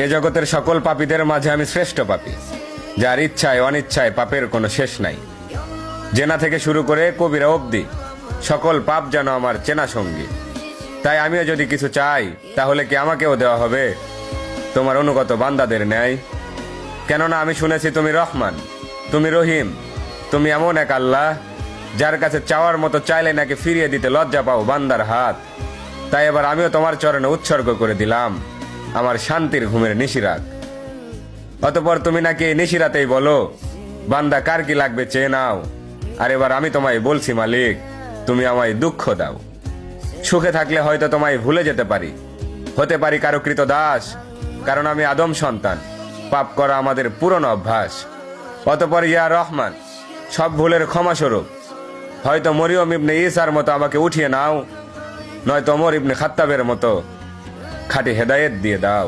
এ জগতের সকল পাপীদের মাঝে আমি শ্রেষ্ঠ পাপী, যার ইচ্ছায় অনিচ্ছায় পাপের কোনো শেষ নাই। জেনা থেকে শুরু করে কবিরা অবধি সকল পাপ যেন আমার চেনা সঙ্গী। তাই আমিও যদি কিছু চাই, তাহলে কি আমাকেও দেওয়া হবে তোমার অনুগত বান্দাদের ন্যায়? কেননা আমি শুনেছি তুমি রহমান, তুমি রহিম, তুমি এমন এক আল্লাহ যার কাছে চাওয়ার মতো চাইলে নাকি ফিরিয়ে দিতে লজ্জা পাও বান্দার হাত। তাই এবার আমিও তোমার চরণে উৎসর্গ করে দিলাম আমার শান্তির ঘুমের নিশিরাত। অতঃপর তুমি নাকি এই নিশিরাতেই বলো, বান্দা কার কি লাগবে চেয়ে নাও। আর এবার আমি তোমায় বলছি মালিক, তুমি আমায় দুঃখ দাও। সুখে থাকলে হয়তো তোমায় ভুলে যেতে পারি, হতে পারি কারো কৃত দাস, কারণ আমি আদম সন্তান, পাপ করা আমাদের পুরনো অভ্যাস। অতঃপর ইয়া রহমান, সব ভুলের ক্ষমাস্বরূপ হয়তো মরিয়ম ইবনে ঈসার মতো আমাকে উঠিয়ে নাও, নয়তো ওমর ইবনে খাত্তাবের মতো খাঁটি হেদায়েত দিয়ে দাও।